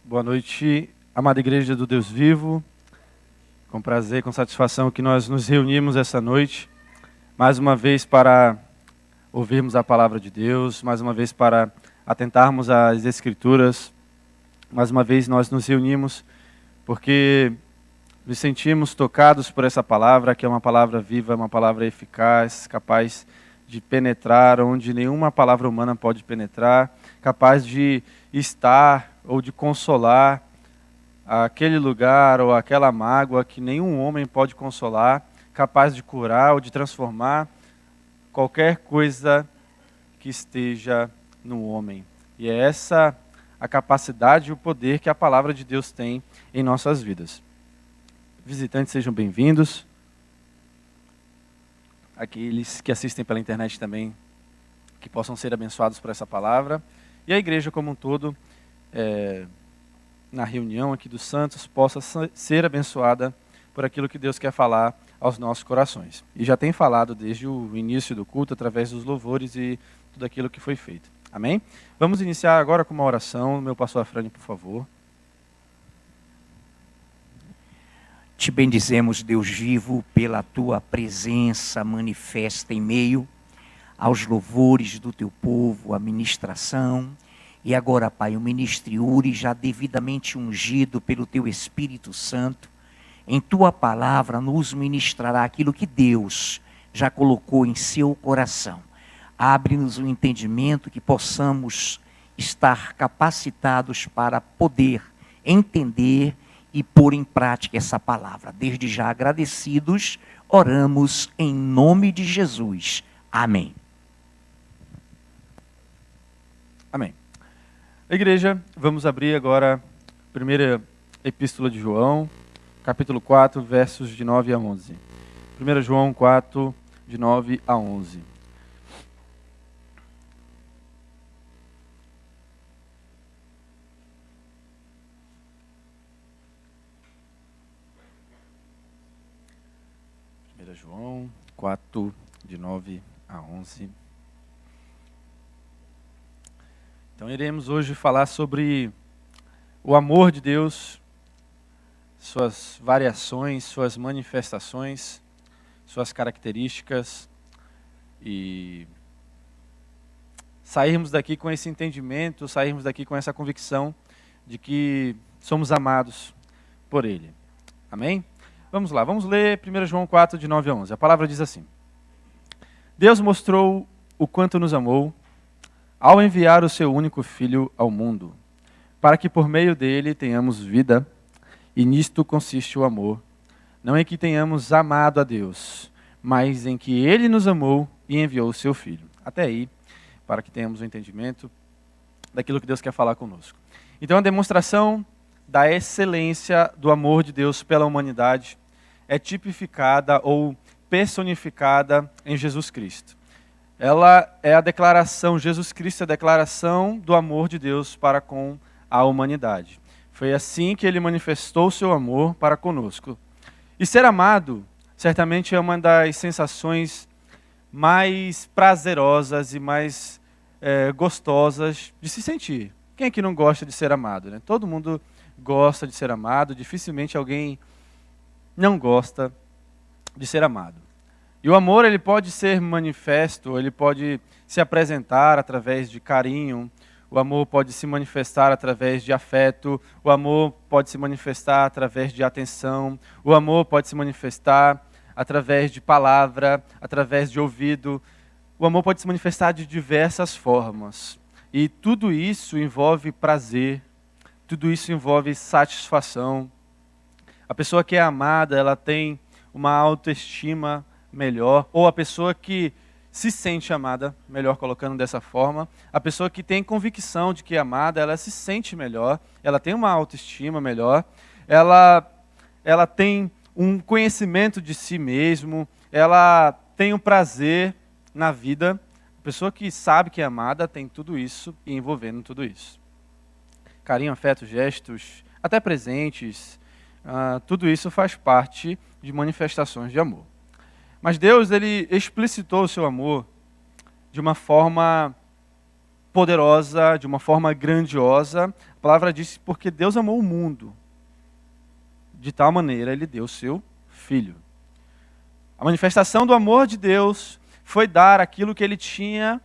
Boa noite, amada Igreja do Deus Vivo. Com prazer, com satisfação que nós nos reunimos essa noite, mais uma vez para ouvirmos a palavra de Deus, mais uma vez para atentarmos às Escrituras. Mais uma vez nós nos reunimos porque nos sentimos tocados por essa palavra, que é uma palavra viva, uma palavra eficaz, capaz de penetrar onde nenhuma palavra humana pode penetrar, capaz de estar ou de consolar aquele lugar ou aquela mágoa que nenhum homem pode consolar, capaz de curar ou de transformar qualquer coisa que esteja no homem. E é essa a capacidade e o poder que a palavra de Deus tem em nossas vidas. Visitantes, sejam bem-vindos. Aqueles que assistem pela internet também, que possam ser abençoados por essa palavra. E a igreja como um todo, na reunião aqui dos santos, possa ser abençoada por aquilo que Deus quer falar aos nossos corações. E já tem falado desde o início do culto, através dos louvores e tudo aquilo que foi feito. Amém? Vamos iniciar agora com uma oração. Meu pastor Afrânio, por favor. Te bendizemos, Deus vivo, pela tua presença manifesta em meio aos louvores do teu povo, a ministração. E agora, Pai, o ministro Yuri, já devidamente ungido pelo teu Espírito Santo, em tua palavra nos ministrará aquilo que Deus já colocou em seu coração. Abre-nos o entendimento que possamos estar capacitados para poder entender e pôr em prática essa palavra. Desde já agradecidos, oramos em nome de Jesus. Amém. Amém. Igreja, vamos abrir agora a primeira epístola de João, capítulo 4, versos de 9 a 11. 1 João 4, de 9 a 11. João 4, de 9 a 11. Então iremos hoje falar sobre o amor de Deus, suas variações, suas manifestações, suas características, e sairmos daqui com esse entendimento, sairmos daqui com essa convicção de que somos amados por Ele. Amém? Vamos lá, vamos ler 1 João 4, de 9 a 11. A palavra diz assim: Deus mostrou o quanto nos amou ao enviar o seu único Filho ao mundo, para que por meio dele tenhamos vida, e nisto consiste o amor. Não em que tenhamos amado a Deus, mas em que Ele nos amou e enviou o seu Filho. Até aí, para que tenhamos o entendimento daquilo que Deus quer falar conosco. Então a demonstração da excelência do amor de Deus pela humanidade é tipificada ou personificada em Jesus Cristo. Ela é a declaração, Jesus Cristo é a declaração do amor de Deus para com a humanidade. Foi assim que Ele manifestou o seu amor para conosco. E ser amado, certamente é uma das sensações mais prazerosas e mais gostosas de se sentir. Quem é que não gosta de ser amado, né? Todo mundo gosta de ser amado, dificilmente alguém não gosta de ser amado. E o amor, ele pode ser manifesto, ele pode se apresentar através de carinho, o amor pode se manifestar através de afeto, o amor pode se manifestar através de atenção, o amor pode se manifestar através de palavra, através de ouvido. O amor pode se manifestar de diversas formas. E tudo isso envolve prazer, tudo isso envolve satisfação. A pessoa que é amada, ela tem uma autoestima melhor, ou a pessoa que se sente amada, melhor colocando dessa forma, a pessoa que tem convicção de que é amada, ela se sente melhor, ela tem uma autoestima melhor, ela tem um conhecimento de si mesmo, ela tem um prazer na vida. A pessoa que sabe que é amada tem tudo isso e envolvendo tudo isso. Carinho, afeto, gestos, até presentes, tudo isso faz parte de manifestações de amor. Mas Deus, ele explicitou o seu amor de uma forma poderosa, de uma forma grandiosa, palavra diz, porque Deus amou o mundo. De tal maneira, ele deu o seu Filho. A manifestação do amor de Deus foi dar aquilo que ele tinha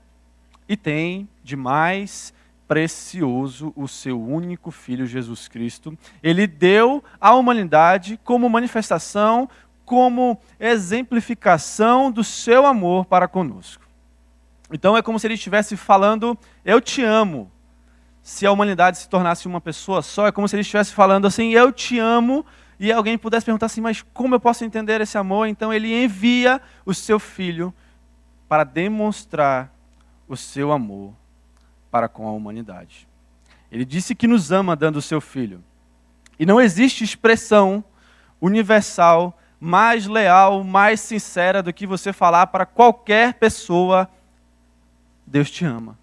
e tem de mais precioso, o seu único Filho, Jesus Cristo. Ele deu à humanidade como manifestação, como exemplificação do seu amor para conosco. Então é como se ele estivesse falando, eu te amo. Se a humanidade se tornasse uma pessoa só, é como se ele estivesse falando assim, eu te amo, e alguém pudesse perguntar assim, mas como eu posso entender esse amor? Então ele envia o seu Filho para demonstrar o seu amor para com a humanidade. Ele disse que nos ama dando o seu Filho. E não existe expressão universal mais leal, mais sincera do que você falar para qualquer pessoa, Deus te ama.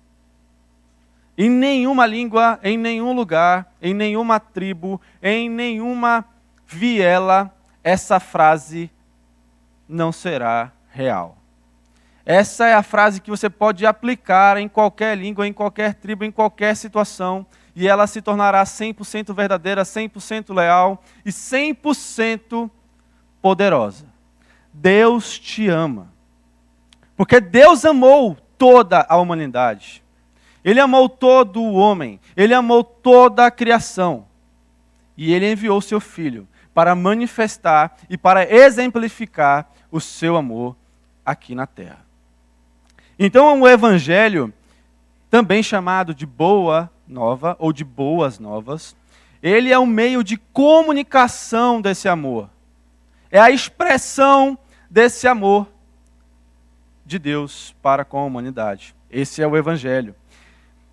Em nenhuma língua, em nenhum lugar, em nenhuma tribo, em nenhuma viela, essa frase não será real. Essa é a frase que você pode aplicar em qualquer língua, em qualquer tribo, em qualquer situação, e ela se tornará 100% verdadeira, 100% leal e 100% poderosa. Deus te ama. Porque Deus amou toda a humanidade. Ele amou todo o homem. Ele amou toda a criação. E ele enviou seu Filho para manifestar e para exemplificar o seu amor aqui na terra. Então, o Evangelho, também chamado de Boa Nova ou de Boas Novas, ele é um meio de comunicação desse amor. É a expressão desse amor de Deus para com a humanidade. Esse é o Evangelho.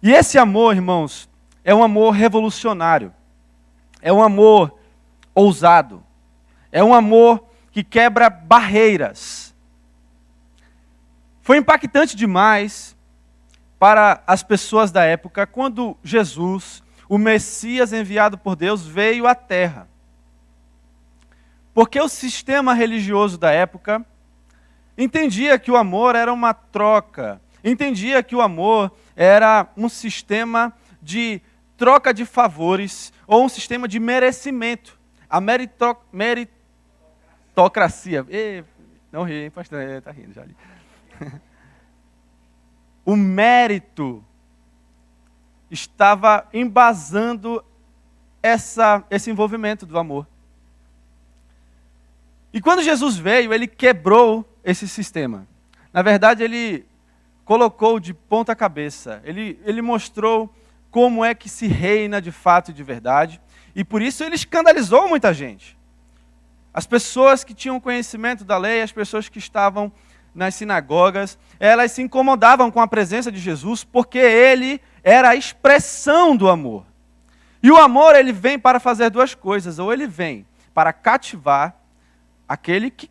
E esse amor, irmãos, é um amor revolucionário. É um amor ousado. É um amor que quebra barreiras. Foi impactante demais para as pessoas da época quando Jesus, o Messias enviado por Deus, veio à Terra. Porque o sistema religioso da época entendia que o amor era uma troca, entendia que o amor era um sistema de troca de favores ou um sistema de merecimento. A meritocracia. Não ri, hein, pastor? Está rindo já ali. O mérito estava embasando esse envolvimento do amor. E quando Jesus veio, ele quebrou esse sistema. Na verdade, ele colocou de ponta cabeça. Ele mostrou como é que se reina de fato e de verdade. E por isso ele escandalizou muita gente. As pessoas que tinham conhecimento da lei, as pessoas que estavam nas sinagogas, elas se incomodavam com a presença de Jesus porque ele era a expressão do amor. E o amor, ele vem para fazer duas coisas. Ou ele vem para cativar aquele que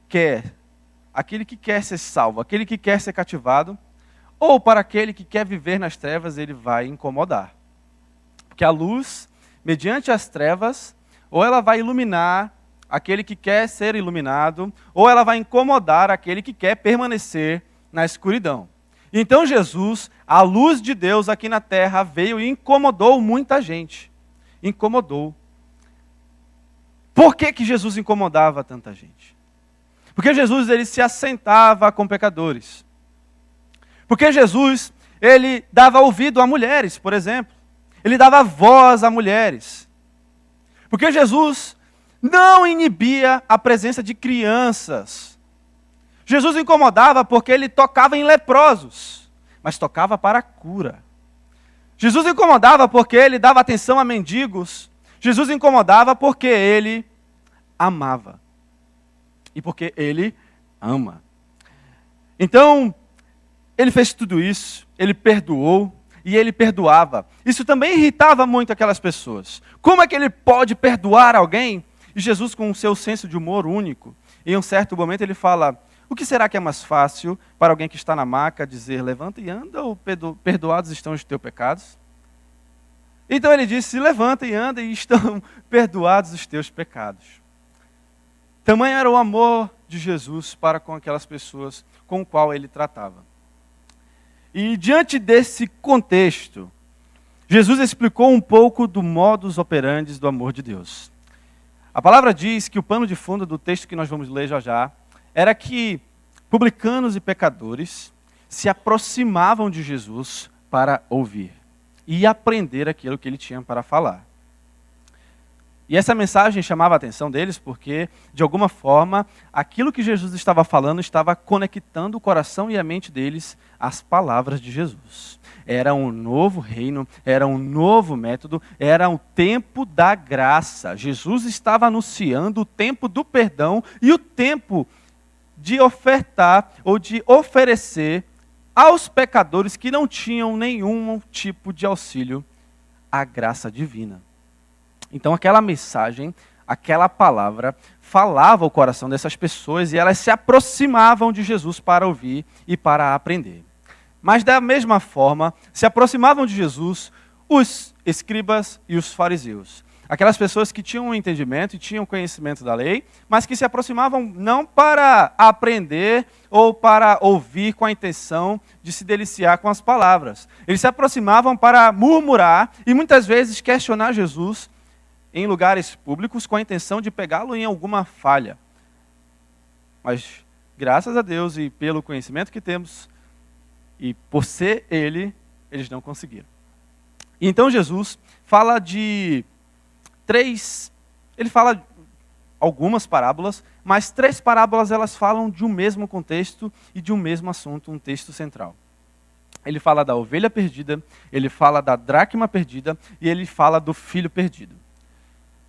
quer ser salvo, aquele que quer ser cativado, ou para aquele que quer viver nas trevas, ele vai incomodar. Porque a luz, mediante as trevas, ou ela vai iluminar aquele que quer ser iluminado, ou ela vai incomodar aquele que quer permanecer na escuridão. Então Jesus, a luz de Deus aqui na terra, veio e incomodou muita gente. Incomodou. Por que Jesus incomodava tanta gente? Porque Jesus, ele se assentava com pecadores. Porque Jesus, ele dava ouvido a mulheres, por exemplo. Ele dava voz a mulheres. Porque Jesus não inibia a presença de crianças. Jesus incomodava porque ele tocava em leprosos, mas tocava para a cura. Jesus incomodava porque ele dava atenção a mendigos. Jesus incomodava porque ele amava. E porque ele ama. Então, ele fez tudo isso, ele perdoou e ele perdoava. Isso também irritava muito aquelas pessoas. Como é que ele pode perdoar alguém? E Jesus, com o seu senso de humor único, em um certo momento ele fala, o que será que é mais fácil para alguém que está na maca dizer, levanta e anda, ou perdoados estão os teus pecados? Então ele disse, levanta e anda e estão perdoados os teus pecados. Tamanho era o amor de Jesus para com aquelas pessoas com o qual ele tratava. E diante desse contexto, Jesus explicou um pouco do modus operandi do amor de Deus. A palavra diz que o pano de fundo do texto que nós vamos ler já já era que publicanos e pecadores se aproximavam de Jesus para ouvir e aprender aquilo que ele tinha para falar. E essa mensagem chamava a atenção deles porque, de alguma forma, aquilo que Jesus estava falando estava conectando o coração e a mente deles às palavras de Jesus. Era um novo reino, era um novo método, era o tempo da graça. Jesus estava anunciando o tempo do perdão e o tempo de ofertar ou de oferecer aos pecadores que não tinham nenhum tipo de auxílio a graça divina. Então aquela mensagem, aquela palavra, falava ao coração dessas pessoas e elas se aproximavam de Jesus para ouvir e para aprender. Mas da mesma forma, se aproximavam de Jesus os escribas e os fariseus. Aquelas pessoas que tinham um entendimento e tinham conhecimento da lei, mas que se aproximavam não para aprender ou para ouvir com a intenção de se deliciar com as palavras. Eles se aproximavam para murmurar e muitas vezes questionar Jesus em lugares públicos com a intenção de pegá-lo em alguma falha. Mas, graças a Deus e pelo conhecimento que temos, e por ser ele, eles não conseguiram. E então Jesus fala de ele fala algumas parábolas, mas 3 parábolas elas falam de um mesmo contexto e de um mesmo assunto, um texto central. Ele fala da ovelha perdida, ele fala da dracma perdida e ele fala do filho perdido.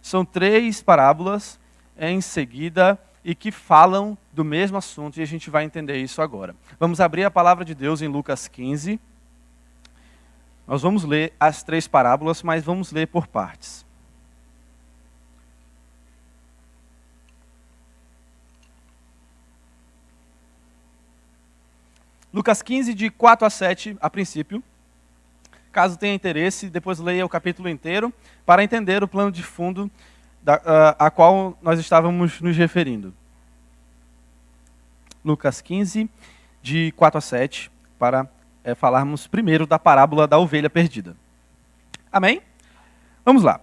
São 3 parábolas em seguida e que falam do mesmo assunto e a gente vai entender isso agora. Vamos abrir a palavra de Deus em Lucas 15. Nós vamos ler as 3 parábolas, mas vamos ler por partes. Lucas 15, de 4 a 7, a princípio. Caso tenha interesse, depois leia o capítulo inteiro para entender o plano de fundo a qual nós estávamos nos referindo. Lucas 15, de 4 a 7, para falarmos primeiro da parábola da ovelha perdida. Amém? Vamos lá.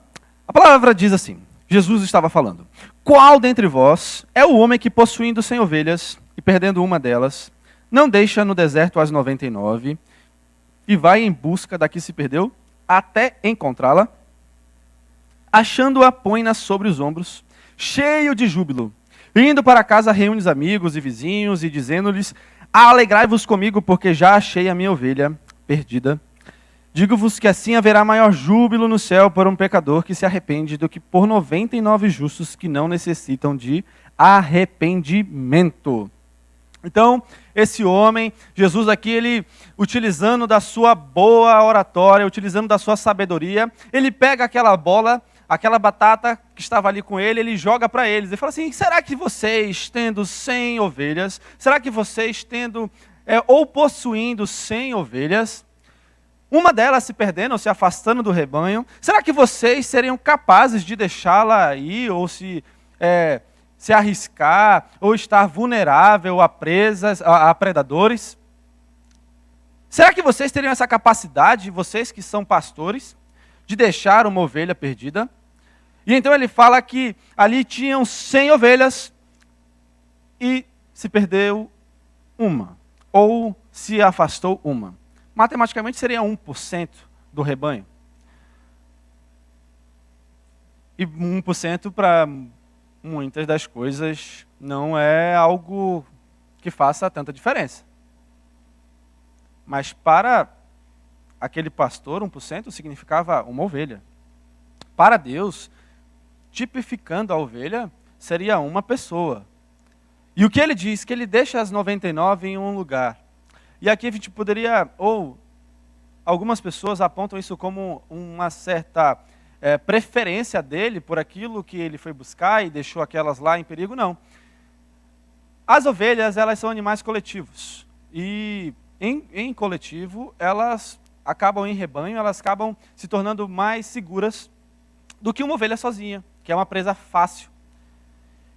A palavra diz assim, Jesus estava falando: qual dentre vós é o homem que, possuindo 100 ovelhas e perdendo uma delas, não deixa no deserto as 99 e vai em busca da que se perdeu até encontrá-la? Achando-a, põe-na sobre os ombros, cheio de júbilo. Indo para casa, reúne os amigos e vizinhos e dizendo-lhes: alegrai-vos comigo, porque já achei a minha ovelha perdida. Digo-vos que assim haverá maior júbilo no céu por um pecador que se arrepende do que por 99 justos que não necessitam de arrependimento. Então, esse homem, Jesus aqui, ele utilizando da sua boa oratória, utilizando da sua sabedoria, ele pega aquela bola, aquela batata que estava ali com ele, ele joga para eles. Ele fala assim: será que vocês, tendo 100 ovelhas, será que vocês tendo ou possuindo 100 ovelhas, uma delas se perdendo ou se afastando do rebanho, será que vocês seriam capazes de deixá-la aí ou se arriscar ou estar vulnerável a presas, a predadores? Será que vocês teriam essa capacidade, vocês que são pastores, de deixar uma ovelha perdida? E então ele fala que ali tinham 100 ovelhas e se perdeu uma, ou se afastou uma. Matematicamente seria 1% do rebanho. E 1% para muitas das coisas não é algo que faça tanta diferença. Mas para aquele pastor, 1% significava uma ovelha. Para Deus, tipificando a ovelha, seria uma pessoa. E o que ele diz? Que ele deixa as 99 em um lugar. E aqui a gente poderia, ou algumas pessoas apontam isso como uma certa preferência dele por aquilo que ele foi buscar e deixou aquelas lá em perigo. Não. As ovelhas, elas são animais coletivos. E em coletivo, elas acabam em rebanho, elas acabam se tornando mais seguras do que uma ovelha sozinha, que é uma presa fácil.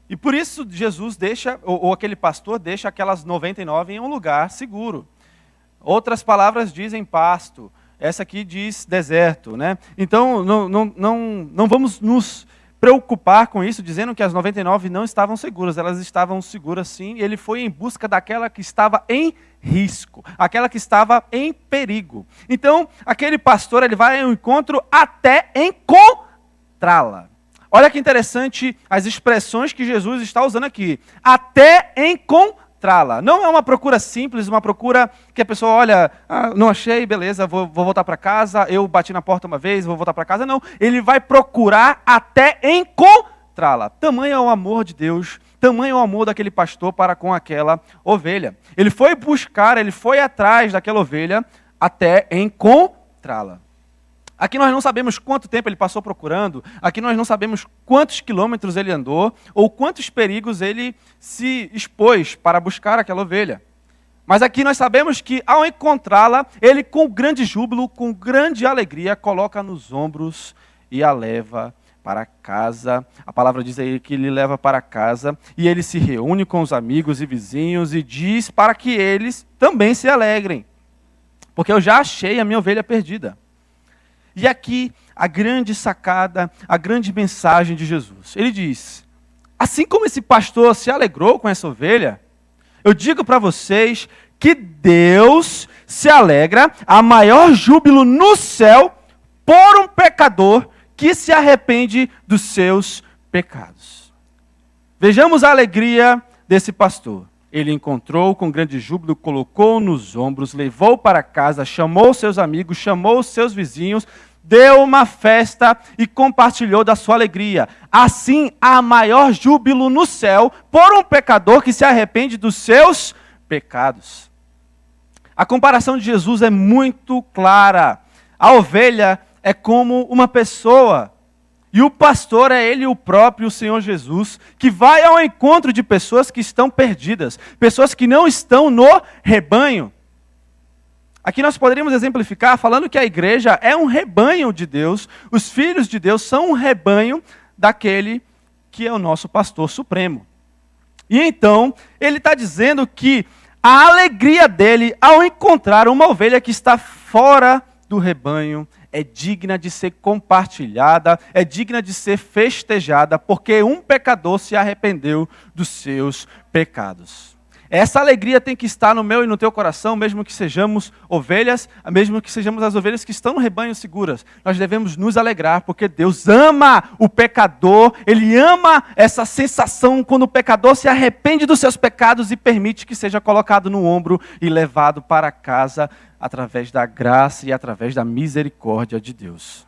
E por isso Jesus deixa, ou aquele pastor deixa aquelas 99 em um lugar seguro. Outras palavras dizem pasto, essa aqui diz deserto, né? Então, não vamos nos preocupar com isso, dizendo que as 99 não estavam seguras. Elas estavam seguras sim, e ele foi em busca daquela que estava em risco, aquela que estava em perigo. Então, aquele pastor, ele vai ao encontro até encontrá-la. Olha que interessante as expressões que Jesus está usando aqui. Até encontrá-la. Não é uma procura simples, uma procura que a pessoa olha, não achei, beleza, vou voltar para casa, eu bati na porta uma vez, vou voltar para casa. Não, ele vai procurar até encontrá-la. Tamanho é o amor de Deus, tamanho é o amor daquele pastor para com aquela ovelha. Ele foi buscar, ele foi atrás daquela ovelha até encontrá-la. Aqui nós não sabemos quanto tempo ele passou procurando, aqui nós não sabemos quantos quilômetros ele andou, ou quantos perigos ele se expôs para buscar aquela ovelha. Mas aqui nós sabemos que ao encontrá-la, ele com grande júbilo, com grande alegria, coloca nos ombros e a leva para casa. A palavra diz aí que ele leva para casa, e ele se reúne com os amigos e vizinhos e diz para que eles também se alegrem, porque eu já achei a minha ovelha perdida. E aqui a grande sacada, a grande mensagem de Jesus. Ele diz, assim como esse pastor se alegrou com essa ovelha, eu digo para vocês que Deus se alegra a maior júbilo no céu por um pecador que se arrepende dos seus pecados. Vejamos a alegria desse pastor. Ele encontrou com grande júbilo, colocou nos ombros, levou para casa, chamou seus amigos, chamou seus vizinhos, deu uma festa e compartilhou da sua alegria. Assim, há maior júbilo no céu por um pecador que se arrepende dos seus pecados. A comparação de Jesus é muito clara. A ovelha é como uma pessoa. E o pastor é ele, o próprio Senhor Jesus, que vai ao encontro de pessoas que estão perdidas, pessoas que não estão no rebanho. Aqui nós poderíamos exemplificar falando que a igreja é um rebanho de Deus, os filhos de Deus são um rebanho daquele que é o nosso pastor supremo. E então, ele está dizendo que a alegria dele ao encontrar uma ovelha que está fora do rebanho é digna de ser compartilhada, é digna de ser festejada, porque um pecador se arrependeu dos seus pecados. Essa alegria tem que estar no meu e no teu coração, mesmo que sejamos ovelhas, mesmo que sejamos as ovelhas que estão no rebanho seguras. Nós devemos nos alegrar, porque Deus ama o pecador, Ele ama essa sensação quando o pecador se arrepende dos seus pecados e permite que seja colocado no ombro e levado para casa através da graça e através da misericórdia de Deus.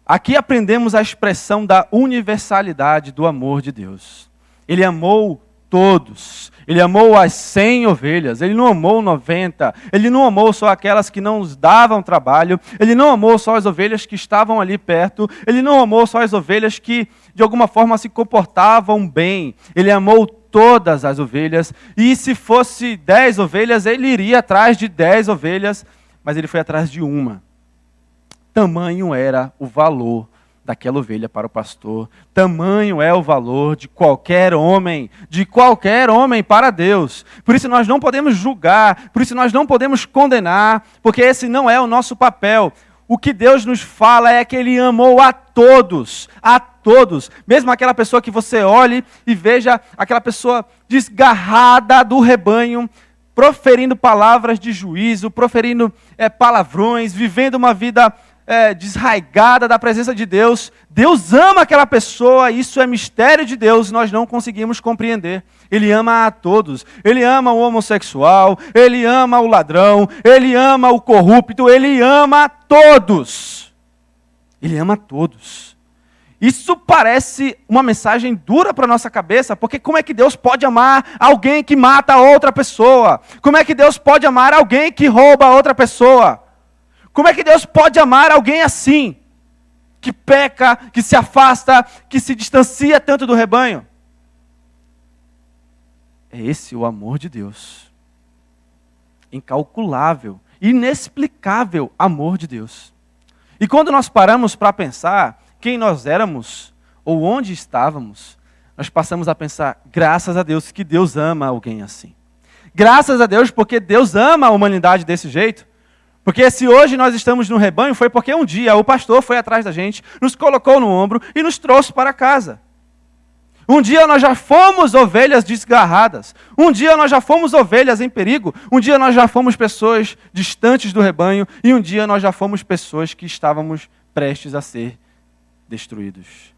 Aqui aprendemos a expressão da universalidade do amor de Deus. Ele amou todos. Ele amou as 100 ovelhas, ele não amou 90, ele não amou só aquelas que não nos davam trabalho, ele não amou só as ovelhas que estavam ali perto, ele não amou só as ovelhas que de alguma forma se comportavam bem, ele amou todas as ovelhas, e se fosse 10 ovelhas, ele iria atrás de 10 ovelhas, mas ele foi atrás de uma. Tamanho era o valor daquela ovelha para o pastor. Tamanho é o valor de qualquer homem para Deus. Por isso nós não podemos julgar, por isso nós não podemos condenar, porque esse não é o nosso papel. O que Deus nos fala é que Ele amou a todos, mesmo aquela pessoa que você olhe e veja aquela pessoa desgarrada do rebanho, proferindo palavras de juízo, proferindo palavrões, vivendo uma vida desraigada da presença de Deus. Deus ama aquela pessoa, isso é mistério de Deus, nós não conseguimos compreender. Ele ama a todos, Ele ama o homossexual, Ele ama o ladrão, Ele ama o corrupto, Ele ama todos. Ele ama todos. Isso parece uma mensagem dura para a nossa cabeça, porque como é que Deus pode amar alguém que mata outra pessoa? Como é que Deus pode amar alguém que rouba outra pessoa? Como é que Deus pode amar alguém assim, que peca, que se afasta, que se distancia tanto do rebanho? É esse o amor de Deus. Incalculável, inexplicável amor de Deus. E quando nós paramos para pensar quem nós éramos ou onde estávamos, nós passamos a pensar, graças a Deus que Deus ama alguém assim. Graças a Deus porque Deus ama a humanidade desse jeito. Porque se hoje nós estamos no rebanho, foi porque um dia o pastor foi atrás da gente, nos colocou no ombro e nos trouxe para casa. Um dia nós já fomos ovelhas desgarradas. Um dia nós já fomos ovelhas em perigo. Um dia nós já fomos pessoas distantes do rebanho. E um dia nós já fomos pessoas que estávamos prestes a ser destruídos.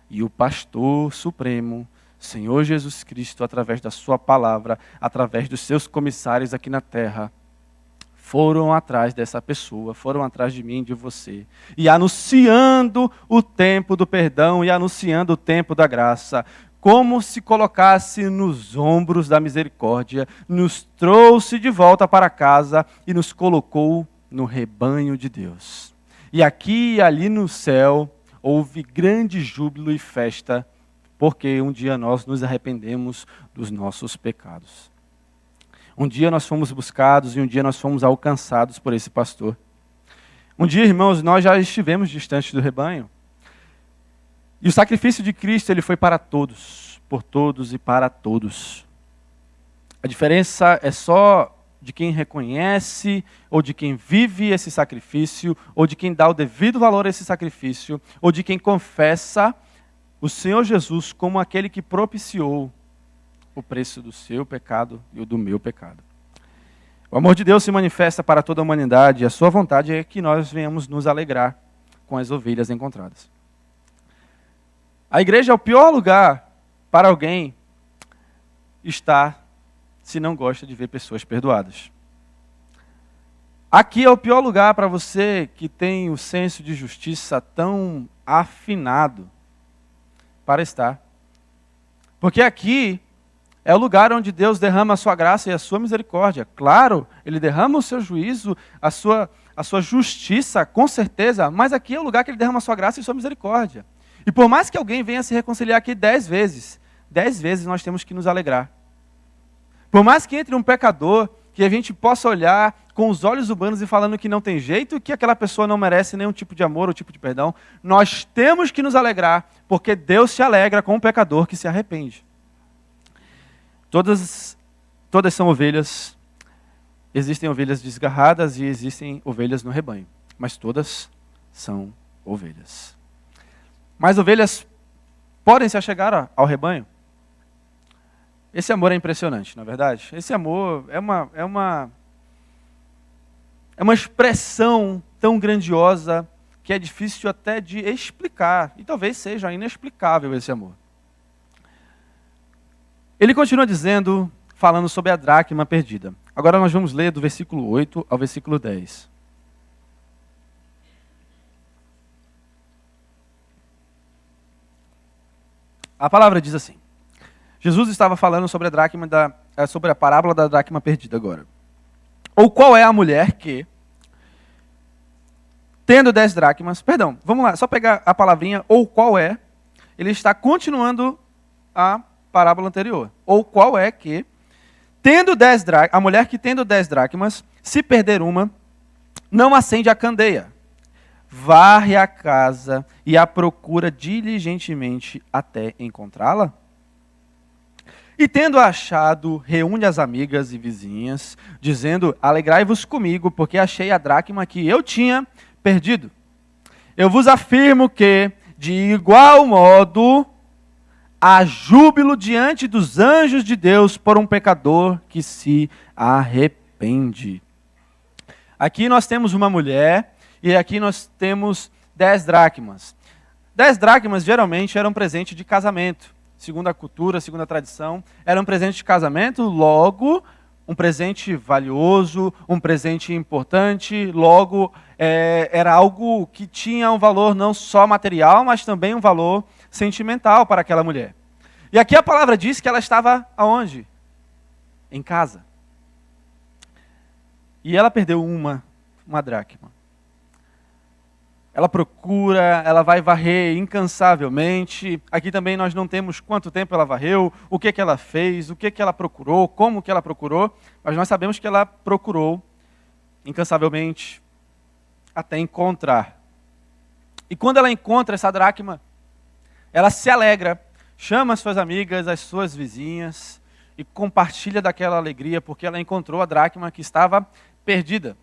E o pastor supremo, Senhor Jesus Cristo, através da sua palavra, através dos seus comissários aqui na terra, foram atrás dessa pessoa, foram atrás de mim e de você, e anunciando o tempo do perdão e anunciando o tempo da graça, como se colocasse nos ombros da misericórdia, nos trouxe de volta para casa e nos colocou no rebanho de Deus. E aqui e ali no céu houve grande júbilo e festa, porque um dia nós nos arrependemos dos nossos pecados. Um dia nós fomos buscados e um dia nós fomos alcançados por esse pastor. Um dia, irmãos, nós já estivemos distantes do rebanho. E o sacrifício de Cristo, ele foi para todos, por todos e para todos. A diferença é só de quem reconhece, ou de quem vive esse sacrifício, ou de quem dá o devido valor a esse sacrifício, ou de quem confessa o Senhor Jesus como aquele que propiciou o preço do seu pecado e o do meu pecado. O amor de Deus se manifesta para toda a humanidade e a sua vontade é que nós venhamos nos alegrar com as ovelhas encontradas. A igreja é o pior lugar para alguém estar se não gosta de ver pessoas perdoadas. Aqui é o pior lugar para você que tem o senso de justiça tão afinado para estar. Porque aqui é o lugar onde Deus derrama a sua graça e a sua misericórdia. Claro, Ele derrama o seu juízo, a sua justiça, com certeza, mas aqui é o lugar que Ele derrama a sua graça e a sua misericórdia. E por mais que alguém venha se reconciliar aqui 10 vezes nós temos que nos alegrar. Por mais que entre um pecador, que a gente possa olhar com os olhos humanos e falando que não tem jeito e que aquela pessoa não merece nenhum tipo de amor ou tipo de perdão, nós temos que nos alegrar, porque Deus se alegra com um pecador que se arrepende. Todas são ovelhas, existem ovelhas desgarradas e existem ovelhas no rebanho, mas todas são ovelhas. Mas ovelhas podem se achegar ao rebanho? Esse amor é impressionante, não é verdade? Esse amor é uma expressão tão grandiosa que é difícil até de explicar, e talvez seja inexplicável esse amor. Ele continua dizendo, falando sobre a dracma perdida. Agora nós vamos ler do versículo 8 ao versículo 10. A palavra diz assim. Jesus estava falando sobre sobre a parábola da dracma perdida agora. Ou qual é a mulher que, tendo 10 dracmas... Perdão, vamos lá, só pegar a palavrinha ou qual é. Ele está continuando a parábola anterior. Ou qual é que, a mulher que tendo 10 dracmas, se perder uma, não acende a candeia, varre a casa e a procura diligentemente até encontrá-la? E tendo achado, reúne as amigas e vizinhas, dizendo, alegrai-vos comigo, porque achei a dracma que eu tinha perdido. Eu vos afirmo que, de igual modo, há júbilo diante dos anjos de Deus por um pecador que se arrepende. Aqui nós temos uma mulher e aqui nós temos 10 dracmas. 10 dracmas geralmente eram presente de casamento. Segundo a cultura, segundo a tradição, era um presente de casamento, logo um presente valioso, um presente importante, logo era algo que tinha um valor não só material, mas também um valor sentimental para aquela mulher. E aqui a palavra diz que ela estava aonde? Em casa. E ela perdeu uma dracma. Ela procura, ela vai varrer incansavelmente. Aqui também nós não temos quanto tempo ela varreu, o que ela fez, o que ela procurou, como que ela procurou, mas nós sabemos que ela procurou incansavelmente até encontrar. E quando ela encontra essa dracma, ela se alegra, chama as suas amigas, as suas vizinhas e compartilha daquela alegria porque ela encontrou a dracma que estava perdida.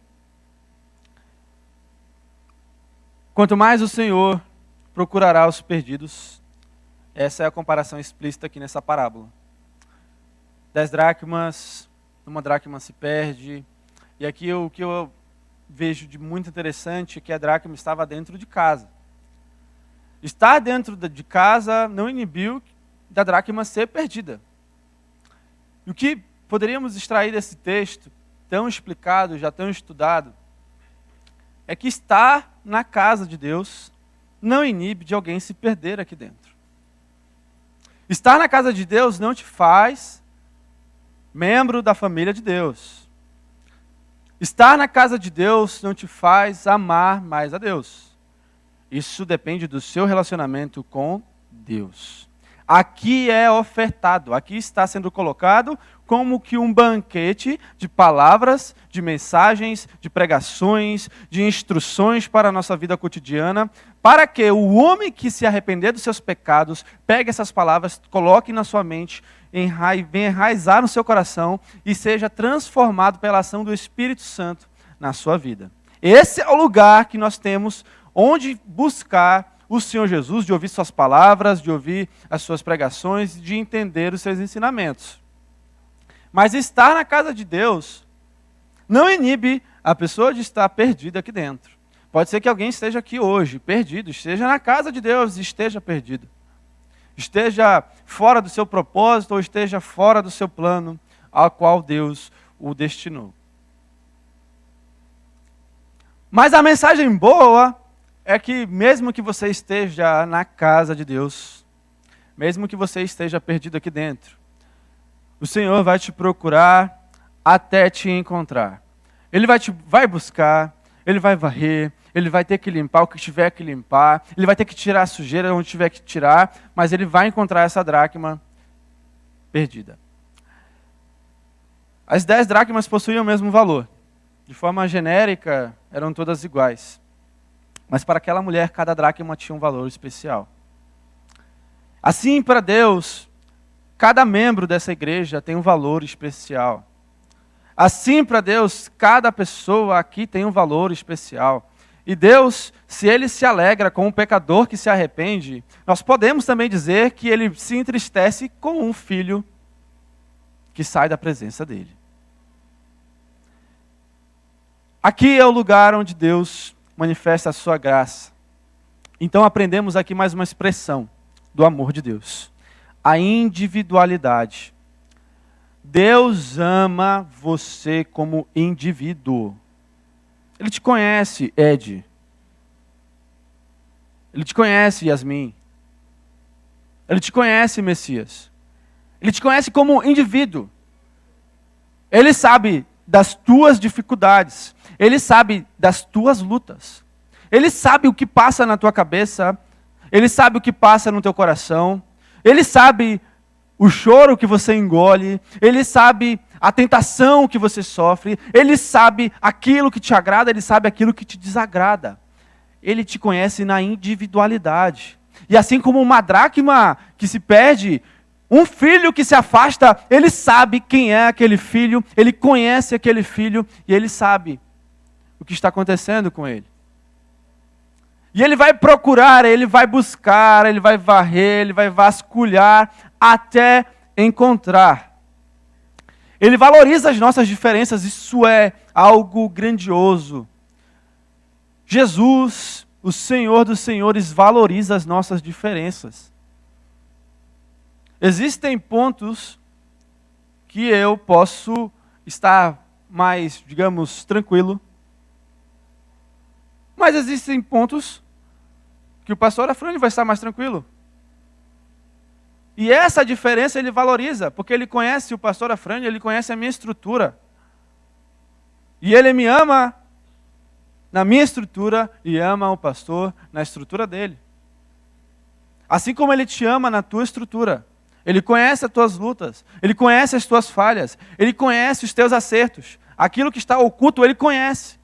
quanto mais o Senhor procurará os perdidos. Essa é a comparação explícita aqui nessa parábola. 10 dracmas, uma dracma se perde. E aqui o que eu vejo de muito interessante é que a dracma estava dentro de casa. Estar dentro de casa não inibiu da dracma ser perdida. E o que poderíamos extrair desse texto, tão explicado, já tão estudado, é que estar na casa de Deus não inibe de alguém se perder aqui dentro. Estar na casa de Deus não te faz membro da família de Deus. Estar na casa de Deus não te faz amar mais a Deus. Isso depende do seu relacionamento com Deus. Aqui é ofertado, aqui está sendo colocado como que um banquete de palavras, de mensagens, de pregações, de instruções para a nossa vida cotidiana, para que o homem que se arrepender dos seus pecados, pegue essas palavras, coloque na sua mente, venha enraizar no seu coração e seja transformado pela ação do Espírito Santo na sua vida. Esse é o lugar que nós temos onde buscar o Senhor Jesus, de ouvir suas palavras, de ouvir as suas pregações, de entender os seus ensinamentos. Mas estar na casa de Deus não inibe a pessoa de estar perdida aqui dentro. Pode ser que alguém esteja aqui hoje, perdido, esteja na casa de Deus e esteja perdido. Esteja fora do seu propósito ou esteja fora do seu plano ao qual Deus o destinou. Mas a mensagem boa é que mesmo que você esteja na casa de Deus, mesmo que você esteja perdido aqui dentro, o Senhor vai te procurar até te encontrar. Ele vai buscar, Ele vai varrer, Ele vai ter que limpar o que tiver que limpar, Ele vai ter que tirar a sujeira onde tiver que tirar, mas Ele vai encontrar essa dracma perdida. As 10 dracmas possuíam o mesmo valor. De forma genérica, eram todas iguais. Mas para aquela mulher, cada dracma tinha um valor especial. Assim, para Deus, cada membro dessa igreja tem um valor especial. Assim, para Deus, cada pessoa aqui tem um valor especial. E Deus, se Ele se alegra com um pecador que se arrepende, nós podemos também dizer que Ele se entristece com um filho que sai da presença dEle. Aqui é o lugar onde Deus manifesta a sua graça. Então aprendemos aqui mais uma expressão do amor de Deus. A individualidade. Deus ama você como indivíduo. Ele te conhece, Ed. Ele te conhece, Yasmin. Ele te conhece, Messias. Ele te conhece como indivíduo. Ele sabe das tuas dificuldades. Ele sabe das tuas lutas. Ele sabe o que passa na tua cabeça. Ele sabe o que passa no teu coração. Ele sabe o choro que você engole. Ele sabe a tentação que você sofre. Ele sabe aquilo que te agrada. Ele sabe aquilo que te desagrada. Ele te conhece na individualidade. E assim como uma dracma que se perde, um filho que se afasta, ele sabe quem é aquele filho, ele conhece aquele filho e ele sabe o que está acontecendo com ele. E ele vai procurar, ele vai buscar, ele vai varrer, ele vai vasculhar até encontrar. Ele valoriza as nossas diferenças, isso é algo grandioso. Jesus, o Senhor dos Senhores, valoriza as nossas diferenças. Existem pontos que eu posso estar mais, digamos, tranquilo. Mas existem pontos que o pastor Afrânio vai estar mais tranquilo. E essa diferença ele valoriza, porque ele conhece o pastor Afrânio, ele conhece a minha estrutura. E ele me ama na minha estrutura e ama o pastor na estrutura dele. Assim como ele te ama na tua estrutura. Ele conhece as tuas lutas, ele conhece as tuas falhas, ele conhece os teus acertos. Aquilo que está oculto, ele conhece.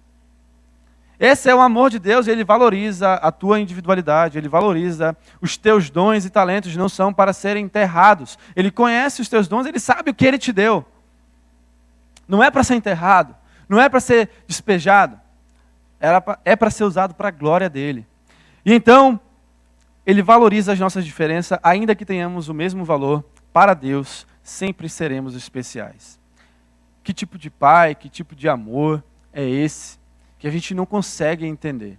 Esse é o amor de Deus, ele valoriza a tua individualidade, ele valoriza os teus dons e talentos, não são para serem enterrados. Ele conhece os teus dons, ele sabe o que ele te deu. Não é para ser enterrado, não é para ser despejado, é para ser usado para a glória dele. E então, ele valoriza as nossas diferenças, ainda que tenhamos o mesmo valor, para Deus, sempre seremos especiais. Que tipo de pai, que tipo de amor é esse que a gente não consegue entender?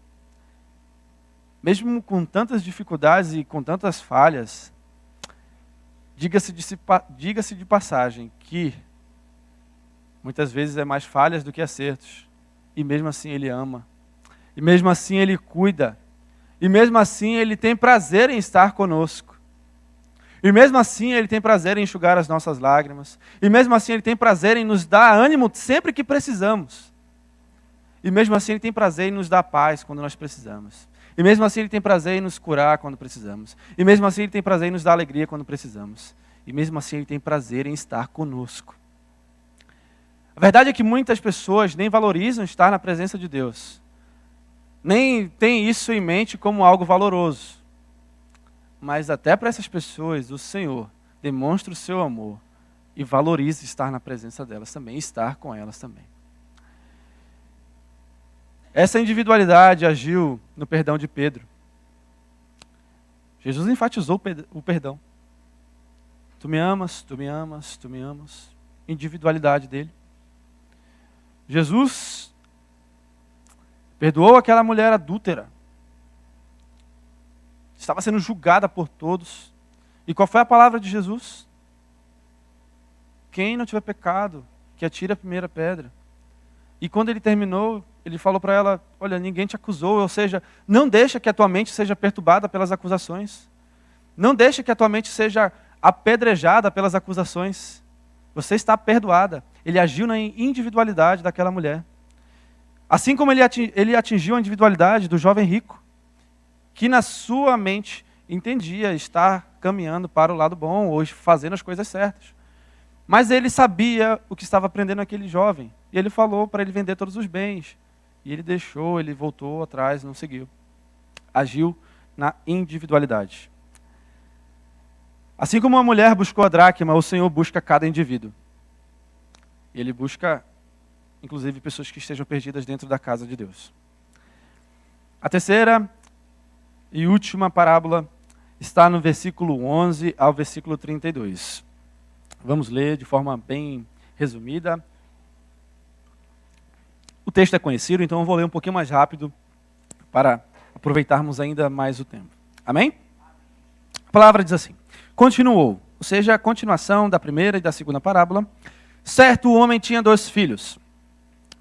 Mesmo com tantas dificuldades e com tantas falhas, diga-se de passagem que muitas vezes é mais falhas do que acertos. E mesmo assim Ele ama. E mesmo assim Ele cuida. E mesmo assim Ele tem prazer em estar conosco. E mesmo assim Ele tem prazer em enxugar as nossas lágrimas. E mesmo assim Ele tem prazer em nos dar ânimo sempre que precisamos. E mesmo assim Ele tem prazer em nos dar paz quando nós precisamos. E mesmo assim Ele tem prazer em nos curar quando precisamos. E mesmo assim Ele tem prazer em nos dar alegria quando precisamos. E mesmo assim Ele tem prazer em estar conosco. A verdade é que muitas pessoas nem valorizam estar na presença de Deus. Nem têm isso em mente como algo valoroso. Mas até para essas pessoas, o Senhor demonstra o seu amor e valoriza estar na presença delas também, estar com elas também. Essa individualidade agiu no perdão de Pedro. Jesus enfatizou o perdão. Tu me amas, tu me amas, tu me amas. Individualidade dele. Jesus perdoou aquela mulher adúltera. Estava sendo julgada por todos. E qual foi a palavra de Jesus? Quem não tiver pecado, que atire a primeira pedra. E quando ele terminou, ele falou para ela, olha, ninguém te acusou, ou seja, não deixa que a tua mente seja perturbada pelas acusações. Não deixa que a tua mente seja apedrejada pelas acusações. Você está perdoada. Ele agiu na individualidade daquela mulher. Assim como ele atingiu a individualidade do jovem rico, que na sua mente entendia estar caminhando para o lado bom, ou fazendo as coisas certas. Mas ele sabia o que estava aprendendo aquele jovem. E ele falou para ele vender todos os bens. E ele deixou, ele voltou atrás, não seguiu. Agiu na individualidade. Assim como uma mulher buscou a dracma, o Senhor busca cada indivíduo. E Ele busca, inclusive, pessoas que estejam perdidas dentro da casa de Deus. A terceira e última parábola está no versículo 11 ao versículo 32. Vamos ler de forma bem resumida. O texto é conhecido, então eu vou ler um pouquinho mais rápido para aproveitarmos ainda mais o tempo. Amém? A palavra diz assim: continuou, ou seja, a continuação da primeira e da segunda parábola. Certo homem tinha 2 filhos.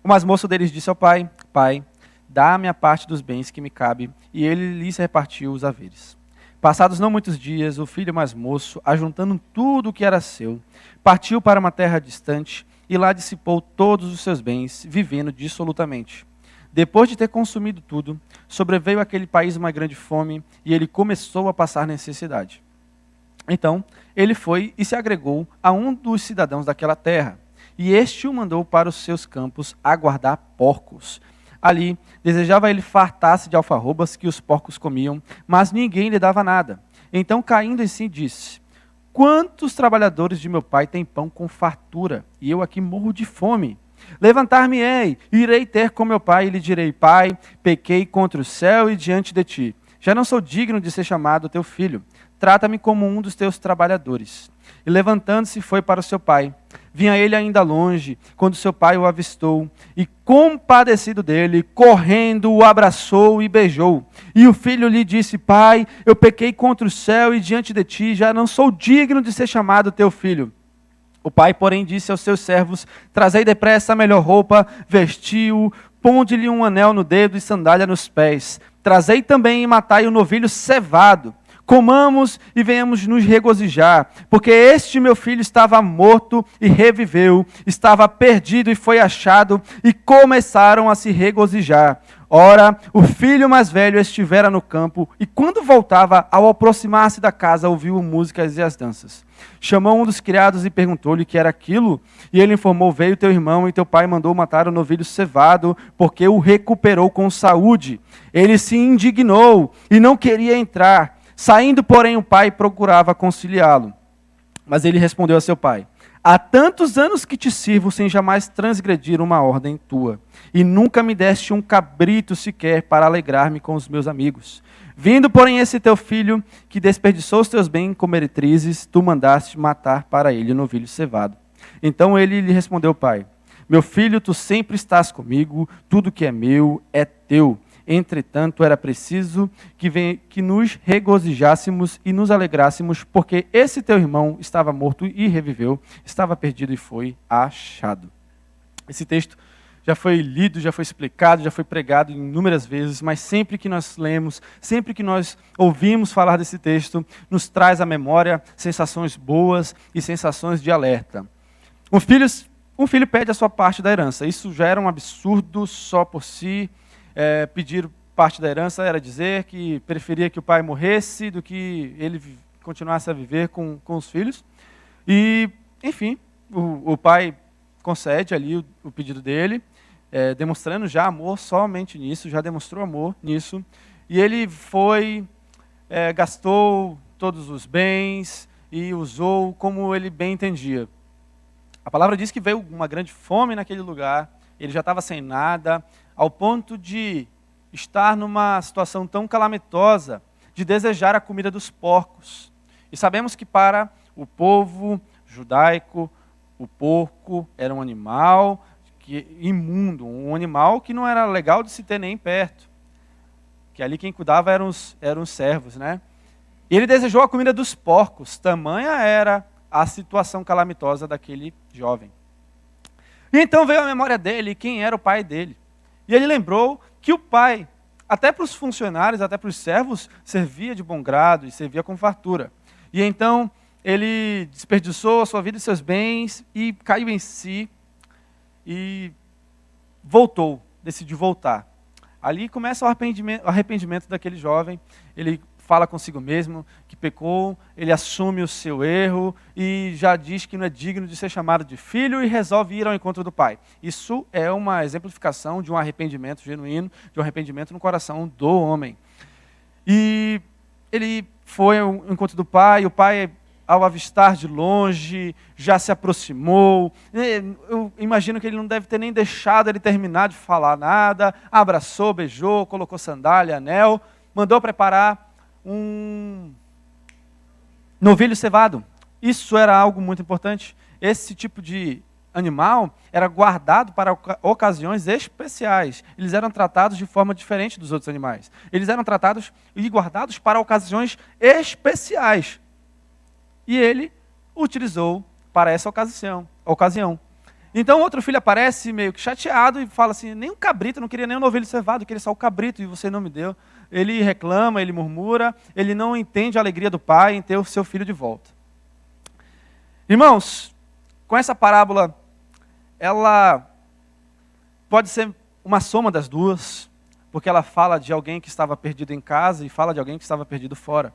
O mais moço deles disse ao pai: Pai, dá-me a parte dos bens que me cabe, e ele lhes repartiu os haveres. Passados não muitos dias, o filho mais moço, ajuntando tudo o que era seu, partiu para uma terra distante, e lá dissipou todos os seus bens, vivendo dissolutamente. Depois de ter consumido tudo, sobreveio àquele país uma grande fome, e ele começou a passar necessidade. Então, ele foi e se agregou a um dos cidadãos daquela terra, e este o mandou para os seus campos a guardar porcos. Ali, desejava ele fartar-se de alfarrobas que os porcos comiam, mas ninguém lhe dava nada. Então, caindo em si, disse: Quantos trabalhadores de meu pai têm pão com fartura, e eu aqui morro de fome? Levantar-me-ei, irei ter com meu pai, e lhe direi: Pai, pequei contra o céu e diante de ti. Já não sou digno de ser chamado teu filho. Trata-me como um dos teus trabalhadores. E levantando-se foi para o seu pai. Vinha ele ainda longe, quando seu pai o avistou, e compadecido dele, correndo, o abraçou e beijou. E o filho lhe disse: Pai, eu pequei contra o céu e diante de ti, já não sou digno de ser chamado teu filho. O pai, porém, disse aos seus servos: Trazei depressa a melhor roupa, vestiu-o, ponde-lhe um anel no dedo e sandália nos pés. Trazei também e matai o novilho cevado. Comamos e venhamos nos regozijar, porque este meu filho estava morto e reviveu, estava perdido e foi achado, e começaram a se regozijar. Ora, o filho mais velho estivera no campo, e quando voltava, ao aproximar-se da casa, ouviu músicas e as danças. Chamou um dos criados e perguntou-lhe o que era aquilo, e ele informou: Veio teu irmão e teu pai mandou matar o novilho cevado, porque o recuperou com saúde. Ele se indignou e não queria entrar. Saindo, porém, o pai procurava conciliá-lo. Mas ele respondeu a seu pai: Há tantos anos que te sirvo sem jamais transgredir uma ordem tua, e nunca me deste um cabrito sequer para alegrar-me com os meus amigos. Vindo, porém, esse teu filho, que desperdiçou os teus bens com meretrizes, tu mandaste matar para ele o novilho cevado. Então ele lhe respondeu, pai, meu filho, tu sempre estás comigo, tudo que é meu é teu. Entretanto, era preciso que nos regozijássemos e nos alegrássemos, porque esse teu irmão estava morto e reviveu, estava perdido e foi achado. Esse texto já foi lido, já foi explicado, já foi pregado inúmeras vezes, mas sempre que nós lemos, sempre que nós ouvimos falar desse texto, nos traz à memória sensações boas e sensações de alerta. Um filho pede a sua parte da herança. Isso já era um absurdo só por si. Pedir parte da herança era dizer que preferia que o pai morresse do que ele continuasse a viver com os filhos. E, enfim, o pai concede ali o pedido dele, demonstrando já amor somente nisso, já demonstrou amor nisso. E ele gastou todos os bens e usou como ele bem entendia. A palavra diz que veio uma grande fome naquele lugar, ele já estava sem nada, ao ponto de estar numa situação tão calamitosa, de desejar a comida dos porcos. E sabemos que para o povo judaico, o porco era um animal imundo, um animal que não era legal de se ter nem perto. Que ali quem cuidava eram os servos, né? E ele desejou a comida dos porcos, tamanha era a situação calamitosa daquele jovem. E então veio à memória dele quem era o pai dele. E ele lembrou que o pai, até para os funcionários, até para os servos, servia de bom grado e servia com fartura. E então ele desperdiçou a sua vida e seus bens e caiu em si e decidiu voltar. Ali começa o arrependimento daquele jovem. Ele fala consigo mesmo que pecou, ele assume o seu erro e já diz que não é digno de ser chamado de filho e resolve ir ao encontro do pai. Isso é uma exemplificação de um arrependimento genuíno, de um arrependimento no coração do homem. E ele foi ao encontro do pai, o pai, ao avistar de longe, já se aproximou. Eu imagino que ele não deve ter nem deixado ele terminar de falar nada, abraçou, beijou, colocou sandália, anel, mandou preparar um novilho cevado. Isso era algo muito importante. Esse tipo de animal era guardado para ocasiões especiais. Eles eram tratados de forma diferente dos outros animais. Eles eram tratados e guardados para ocasiões especiais. E ele utilizou para essa ocasião. Então outro filho aparece meio que chateado e fala assim, nem um cabrito, não queria nem um novilho cevado, queria só o cabrito e você não me deu. Ele reclama, ele murmura, ele não entende a alegria do pai em ter o seu filho de volta. Irmãos, com essa parábola, ela pode ser uma soma das duas, porque ela fala de alguém que estava perdido em casa e fala de alguém que estava perdido fora.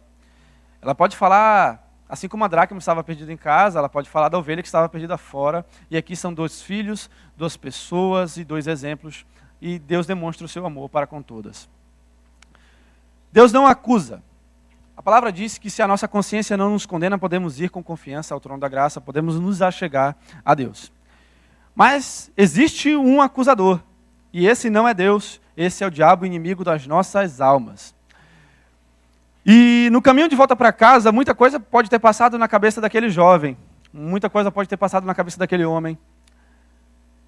Ela pode falar, assim como a dracma estava perdida em casa, ela pode falar da ovelha que estava perdida fora. E aqui são 2 filhos, 2 pessoas e 2 exemplos. E Deus demonstra o seu amor para com todas. Deus não acusa. A palavra diz que se a nossa consciência não nos condena, podemos ir com confiança ao trono da graça, podemos nos achegar a Deus. Mas existe um acusador. E esse não é Deus, esse é o diabo, inimigo das nossas almas. E no caminho de volta para casa, muita coisa pode ter passado na cabeça daquele jovem. Muita coisa pode ter passado na cabeça daquele homem.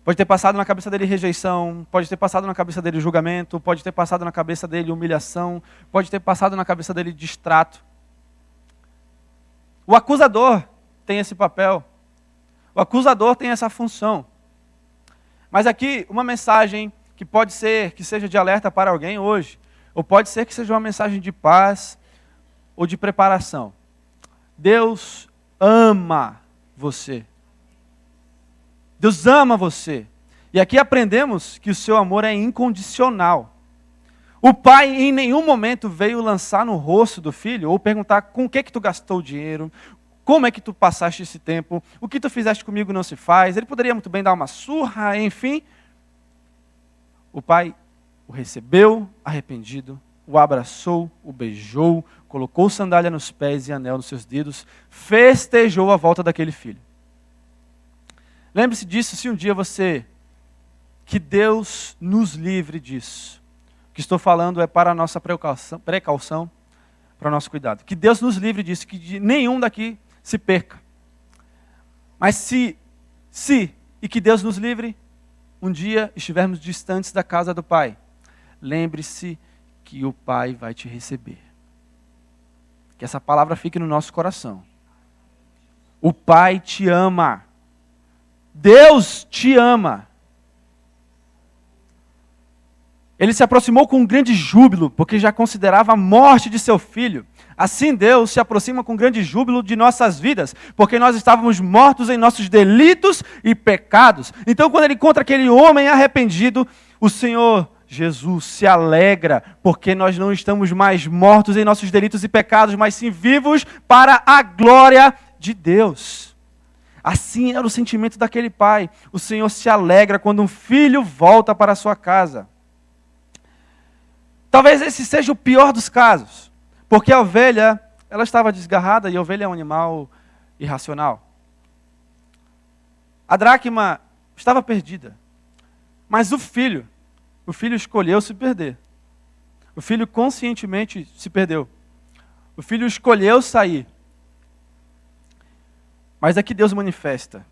Pode ter passado na cabeça dele rejeição, pode ter passado na cabeça dele julgamento, pode ter passado na cabeça dele humilhação, pode ter passado na cabeça dele distrato. O acusador tem esse papel. O acusador tem essa função. Mas aqui, uma mensagem que pode ser que seja de alerta para alguém hoje, ou pode ser que seja uma mensagem de paz ou de preparação. Deus ama você. Deus ama você. E aqui aprendemos que o seu amor é incondicional. O pai em nenhum momento veio lançar no rosto do filho ou perguntar com o que tu gastou o dinheiro, como é que tu passaste esse tempo, o que tu fizeste comigo não se faz. Ele poderia muito bem dar uma surra, enfim. O pai o recebeu arrependido, o abraçou, o beijou, colocou sandália nos pés e anel nos seus dedos, festejou a volta daquele filho. Lembre-se disso se um dia que Deus nos livre disso. O que estou falando é para a nossa precaução, para o nosso cuidado. Que Deus nos livre disso, que de nenhum daqui se perca. Mas se e que Deus nos livre, um dia estivermos distantes da casa do Pai, lembre-se que o Pai vai te receber. Que essa palavra fique no nosso coração. O Pai te ama. Deus te ama. Ele se aproximou com um grande júbilo, porque já considerava a morte de seu filho. Assim Deus se aproxima com grande júbilo de nossas vidas, porque nós estávamos mortos em nossos delitos e pecados. Então, quando ele encontra aquele homem arrependido, o Senhor Jesus se alegra, porque nós não estamos mais mortos em nossos delitos e pecados, mas sim vivos para a glória de Deus. Assim era o sentimento daquele pai. O Senhor se alegra quando um filho volta para a sua casa. Talvez esse seja o pior dos casos, porque a ovelha, ela estava desgarrada, e a ovelha é um animal irracional. A dracma estava perdida, mas o filho escolheu se perder. O filho conscientemente se perdeu. O filho escolheu sair. Mas aqui Deus manifesta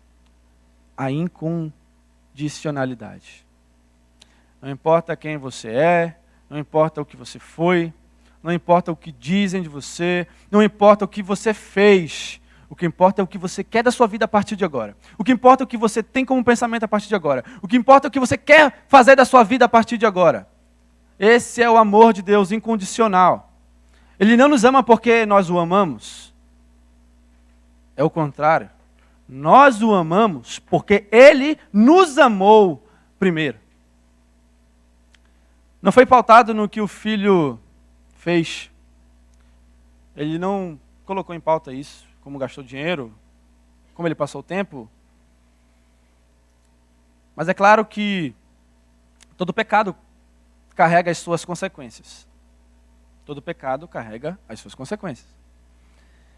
a incondicionalidade. Não importa quem você é, não importa o que você foi, não importa o que dizem de você, não importa o que você fez, o que importa é o que você quer da sua vida a partir de agora. O que importa é o que você tem como pensamento a partir de agora. O que importa é o que você quer fazer da sua vida a partir de agora. Esse é o amor de Deus incondicional. Ele não nos ama porque nós o amamos. É o contrário. Nós o amamos porque Ele nos amou primeiro. Não foi pautado no que o filho fez. Ele não colocou em pauta isso, como gastou dinheiro, como ele passou o tempo. Mas é claro que todo pecado carrega as suas consequências. Todo pecado carrega as suas consequências.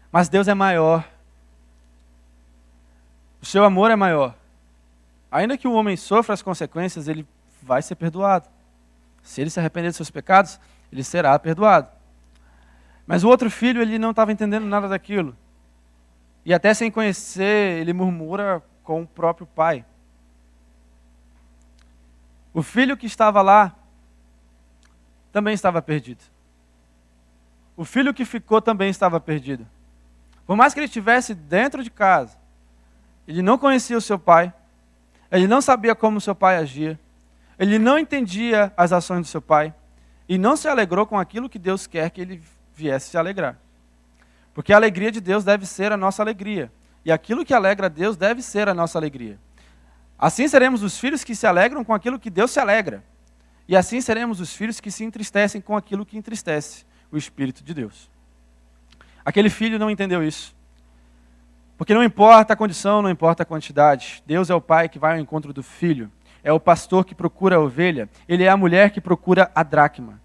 Mas Deus é maior. O seu amor é maior. Ainda que o homem sofra as consequências, ele vai ser perdoado. Se ele se arrepender dos seus pecados, ele será perdoado. Mas o outro filho, ele não estava entendendo nada daquilo. E até sem conhecer, ele murmura com o próprio pai. O filho que estava lá também estava perdido. O filho que ficou também estava perdido. Por mais que ele estivesse dentro de casa, ele não conhecia o seu pai, ele não sabia como o seu pai agia, ele não entendia as ações do seu pai e não se alegrou com aquilo que Deus quer que ele viesse se alegrar. Porque a alegria de Deus deve ser a nossa alegria. E aquilo que alegra a Deus deve ser a nossa alegria. Assim seremos os filhos que se alegram com aquilo que Deus se alegra. E assim seremos os filhos que se entristecem com aquilo que entristece o Espírito de Deus. Aquele filho não entendeu isso. Porque não importa a condição, não importa a quantidade. Deus é o pai que vai ao encontro do filho. É o pastor que procura a ovelha. Ele é a mulher que procura a dracma.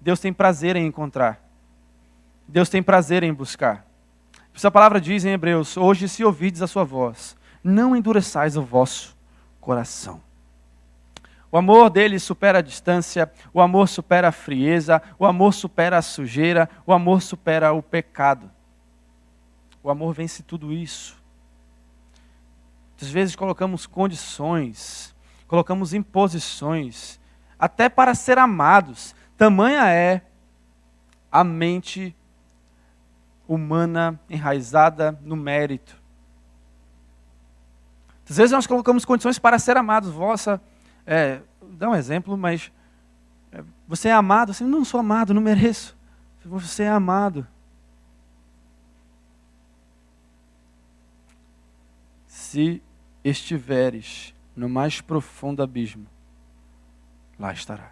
Deus tem prazer em encontrar. Deus tem prazer em buscar. Essa palavra diz em Hebreus: hoje, se ouvirdes a sua voz, não endureçais o vosso coração. O amor dele supera a distância, o amor supera a frieza, o amor supera a sujeira, o amor supera o pecado. O amor vence tudo isso. Às vezes colocamos condições, colocamos imposições, até para ser amados. Tamanha é a mente humana enraizada no mérito. Às vezes nós colocamos condições para ser amados. Dá um exemplo, mas você é amado? Assim, não sou amado, não mereço. Você é amado. Se estiveres no mais profundo abismo, lá estará.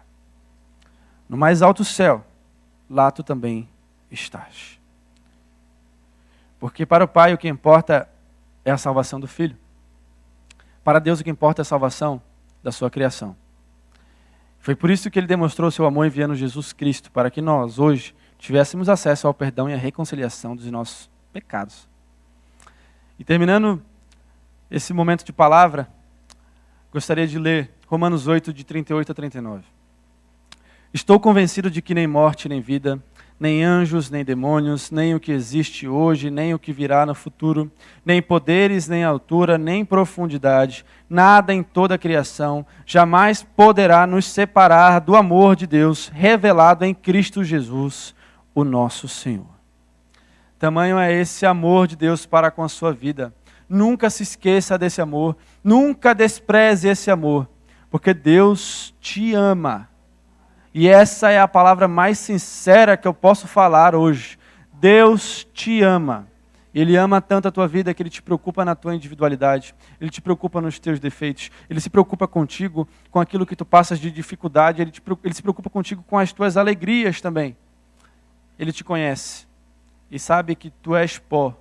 No mais alto céu, lá tu também estás. Porque para o Pai o que importa é a salvação do Filho. Para Deus o que importa é a salvação da sua criação. Foi por isso que Ele demonstrou seu amor enviando Jesus Cristo, para que nós, hoje, tivéssemos acesso ao perdão e à reconciliação dos nossos pecados. E terminando esse momento de palavra, gostaria de ler Romanos 8, de 38 a 39. Estou convencido de que nem morte, nem vida, nem anjos, nem demônios, nem o que existe hoje, nem o que virá no futuro, nem poderes, nem altura, nem profundidade, nada em toda a criação jamais poderá nos separar do amor de Deus revelado em Cristo Jesus, o nosso Senhor. Tamanho é esse amor de Deus para com a sua vida. Nunca se esqueça desse amor, nunca despreze esse amor, porque Deus te ama. E essa é a palavra mais sincera que eu posso falar hoje. Deus te ama. Ele ama tanto a tua vida que Ele te preocupa na tua individualidade. Ele te preocupa nos teus defeitos. Ele se preocupa contigo com aquilo que tu passas de dificuldade. Ele se preocupa contigo com as tuas alegrias também. Ele te conhece e sabe que tu és pó.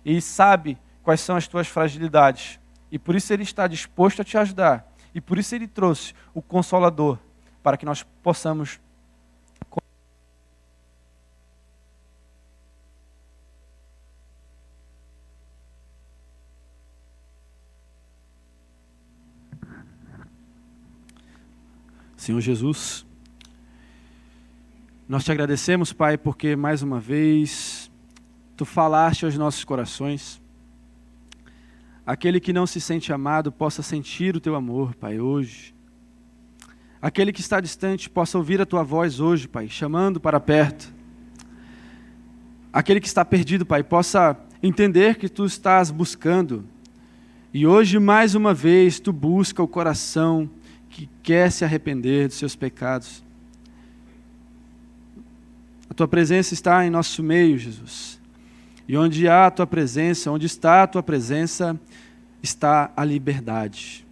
E sabe quais são as tuas fragilidades. E por isso Ele está disposto a te ajudar. E por isso Ele trouxe o Consolador, para que nós possamos Senhor Jesus, nós te agradecemos, Pai, porque mais uma vez Tu falaste aos nossos corações. Aquele que não se sente amado possa sentir o Teu amor, Pai, hoje. Aquele que está distante possa ouvir a Tua voz hoje, Pai, chamando para perto. Aquele que está perdido, Pai, possa entender que Tu estás buscando. E hoje, mais uma vez, Tu busca o coração que quer se arrepender dos seus pecados. A Tua presença está em nosso meio, Jesus. E onde há a Tua presença, onde está a Tua presença, está a liberdade.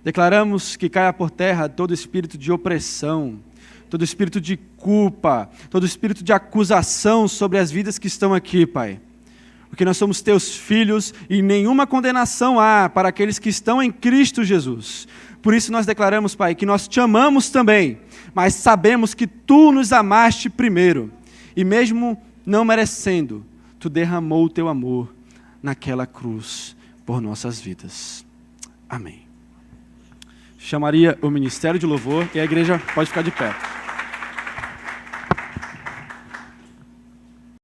Declaramos que caia por terra todo espírito de opressão, todo espírito de culpa, todo espírito de acusação sobre as vidas que estão aqui, Pai. Porque nós somos Teus filhos e nenhuma condenação há para aqueles que estão em Cristo Jesus. Por isso nós declaramos, Pai, que nós Te amamos também, mas sabemos que Tu nos amaste primeiro. E mesmo não merecendo, Tu derramou o Teu amor naquela cruz por nossas vidas. Amém. Chamaria o Ministério de Louvor e a igreja pode ficar de pé.